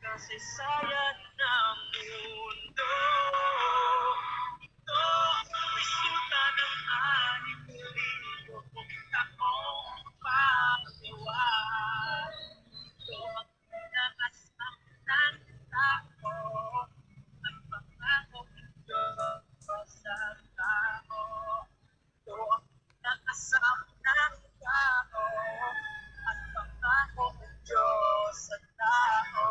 Kasaysayan ng mundo. Ito ang resulta ng anim milyong taong paggawa. Ito ang pinakasama ng tao at pangako ng Diyos sa tao. Ito ang pinakasama ng tao at pangako ng Diyos sa tao.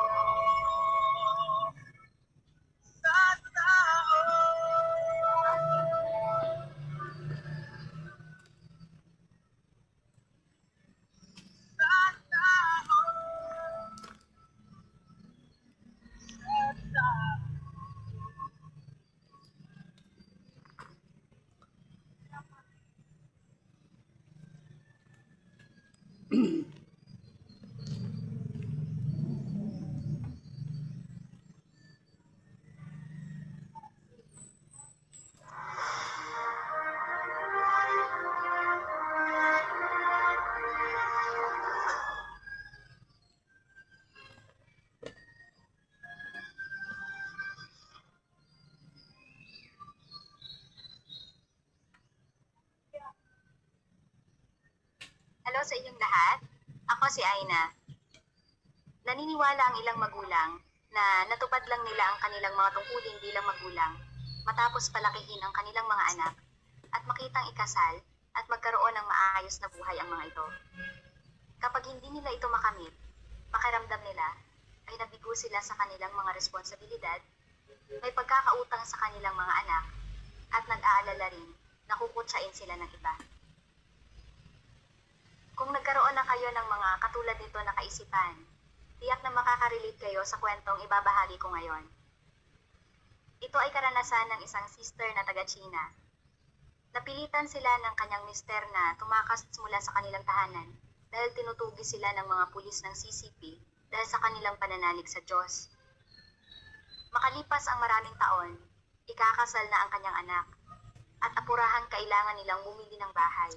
Sa tao. Sa tao. Sa tao. Hello sa inyong lahat. Ako si Aina. Naniniwala ang ilang magulang na natupad lang nila ang kanilang mga tungkulin bilang magulang matapos palakihin ang kanilang mga anak at makitang ikasal at magkaroon ng maayos na buhay ang mga ito. Kapag hindi nila ito makamit, pakiramdam nila ay nabigo sila sa kanilang mga responsibilidad, may pagkakautang sa kanilang mga anak, at nag-aalala rin na kukutsain sila ng iba. Kung nagkaroon na kayo ng mga katulad nito na kaisipan, tiyak na makaka-relate kayo sa kwentong ibabahagi ko ngayon. Ito ay karanasan ng isang sister na taga-China. Napilitan sila ng kanyang mister na tumakas mula sa kanilang tahanan dahil tinutugi sila ng mga pulis ng CCP dahil sa kanilang pananalig sa Diyos. Makalipas ang maraming taon, ikakasal na ang kanyang anak at apurahan kailangan nilang bumili ng bahay.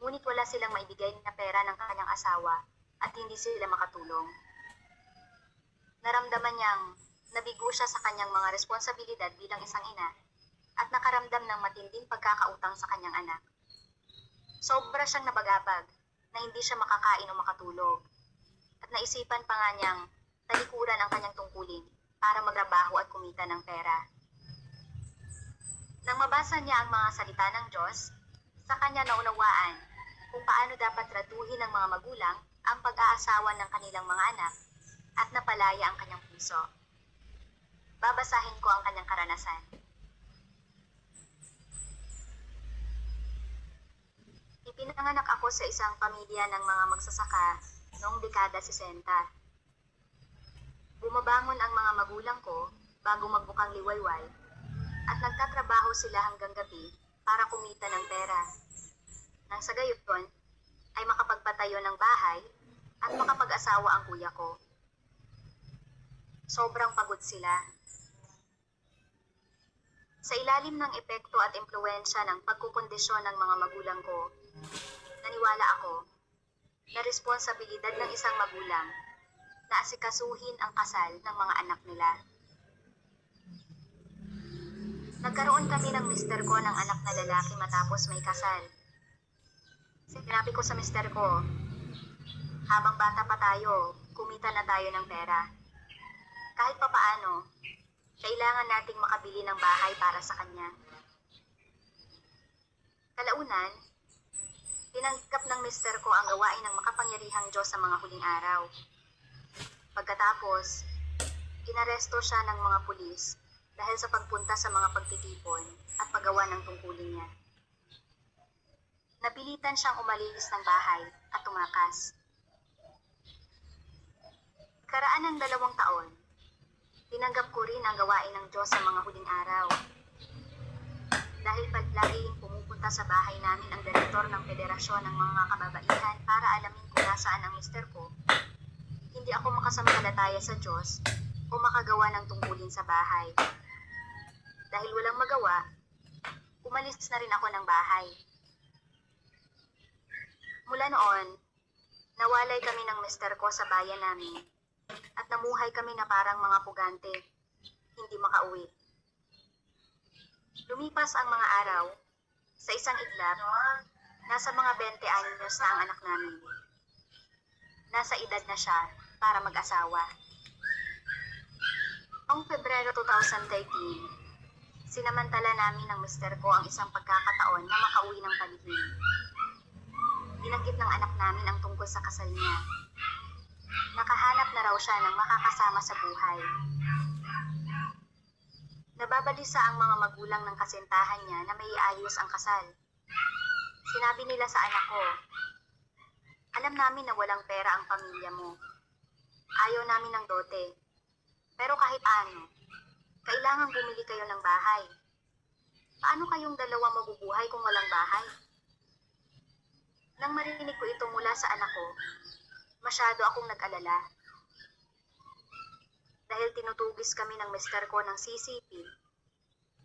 Ngunit wala silang maibigay na pera ng kanyang asawa at hindi sila makatulong. Naramdaman niyang nabigo siya sa kanyang mga responsibilidad bilang isang ina at nakaramdam ng matinding pagkakautang sa kanyang anak. Sobra siyang nabagabag na hindi siya makakain o makatulog at naisipan pa nga niyang talikuran ang kanyang tungkulin para magtrabaho at kumita ng pera. Nang mabasa niya ang mga salita ng Diyos, sa kanya naunawaan kung paano dapat tratuhin ng mga magulang ang pag-aasawa ng kanilang mga anak at napalaya ang kanyang puso. Babasahin ko ang kanyang karanasan. Ipinanganak ako sa isang pamilya ng mga magsasaka noong dekada 60. Bumabangon ang mga magulang ko bago magbukang liwayway at nagtatrabaho sila hanggang gabi para kumita ng pera. Nang sa gayon ay makapagpatayo ng bahay at makapag-asawa ang kuya ko. Sobrang pagod sila. Sa ilalim ng epekto at impluwensya ng pagkukondisyon ng mga magulang ko, naniwala ako na responsibilidad ng isang magulang na asikasuhin ang kasal ng mga anak nila. Nagkaroon kami ng mister ko ng anak na lalaki matapos may kasal. Sinabi ko sa mister ko, habang bata pa tayo, kumita na tayo ng pera. Kahit papaano, kailangan nating makabili ng bahay para sa kanya. Kalaunan, tinanggap ng mister ko ang gawain ng makapangyarihang Diyos sa mga huling araw. Pagkatapos, inaresto siya ng mga pulis dahil sa pagpunta sa mga pagtitipon at paggawa ng tungkulin niya. Napilitan siyang umalis ng bahay at tumakas. Karaan ng 2 taon, tinanggap ko rin ang gawain ng Diyos sa mga huling araw. Dahil laging pumupunta sa bahay namin ang direktor ng Federasyon ng mga Kababaihan para alamin kung nasaan ang mister ko, hindi ako makasampalataya sa Diyos o makagawa ng tungkulin sa bahay. Dahil walang magawa, umalis na rin ako ng bahay. Mula noon, nawalay kami ng mister ko sa bayan namin at namuhay kami na parang mga pugante, hindi makauwi. Lumipas ang mga araw, sa isang iglap, nasa mga 20 anyos na ang anak namin. Nasa edad na siya para mag-asawa. Noong Pebrero 2013, sinamantala namin ng mister ko ang isang pagkakataon na makauwi ng palihim. Binanggit ng anak namin ang tungkol sa kasal niya. Nakahanap na raw siya ng makakasama sa buhay. Nababalisa ang mga magulang ng kasintahan niya na may iayos ang kasal. Sinabi nila sa anak ko, "Alam namin na walang pera ang pamilya mo. Ayaw namin ng dote. Pero kahit ano, kailangan bumili kayo ng bahay. Paano kayong dalawa mabubuhay kung walang bahay?" Nang marinig ko ito mula sa anak ko, masyado akong nag-alala. Dahil tinutugis kami ng mister ko ng CCP,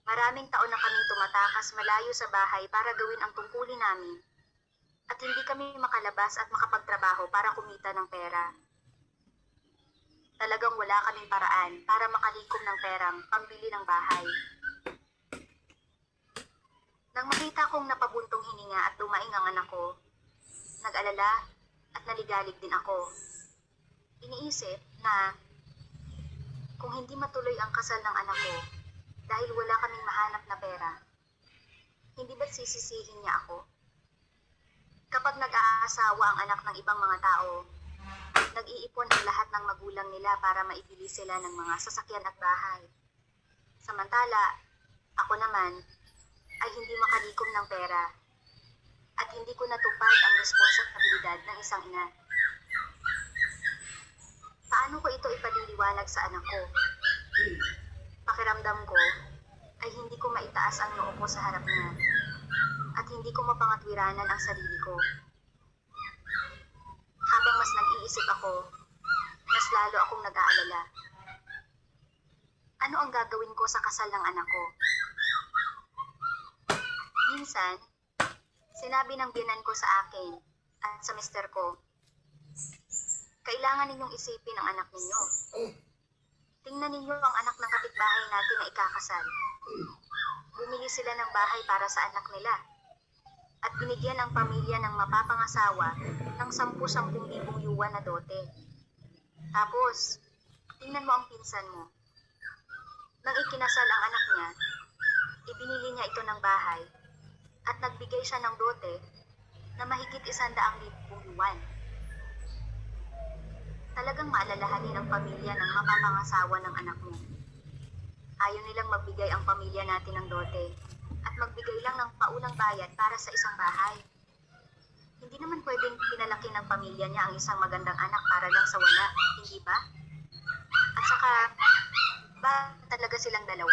maraming taon na kaming tumatakas malayo sa bahay para gawin ang tungkulin namin at hindi kami makalabas at makapagtrabaho para kumita ng pera. Talagang wala kaming paraan para makalikom ng perang pambili ng bahay. Nang makita kong napabuntong hininga at dumaing ang anak ko, nag-alala at naligalig din ako. Iniisip na kung hindi matuloy ang kasal ng anak ko dahil wala kaming mahanap na pera, hindi ba't sisisihin niya ako? Kapag nag-aasawa ang anak ng ibang mga tao, nag-iipon ang lahat ng magulang nila para maibili sila ng mga sasakyan at bahay. Samantala, ako naman ay hindi makalikom ng pera at hindi ko natupad ang responsibilidad ng isang ina. Paano ko ito ipaliliwanag sa anak ko? Pakiramdam ko ay hindi ko maitaas ang noo ko sa harap niya at hindi ko mapangatwiranan ang sarili ko. Habang mas nag-iisip ako, mas lalo akong nag-aalala. Ano ang gagawin ko sa kasal ng anak ko? Minsan, sinabi ng biyenan ko sa akin at sa mister ko, "Kailangan ninyong isipin ang anak ninyo. Tingnan ninyo ang anak ng kapitbahay natin na ikakasal. Bumili sila ng bahay para sa anak nila at binigyan ang pamilya ng mapapangasawa ng 10,000 yuan na dote. Tapos, tingnan mo ang pinsan mo. Nang ikinasal ang anak niya, ibinili niya ito ng bahay at nagbigay siya ng dote na mahigit 100,000 yuan. Talagang maalalahanin ang pamilya ng mapapangasawa ng anak mo. Ayaw nilang magbigay ang pamilya natin ng dote at magbigay lang ng paunang bayad para sa isang bahay. Hindi naman pwedeng pinalaki ng pamilya niya ang isang magandang anak para lang sa wala, hindi ba? At saka, ba talaga silang dalawa?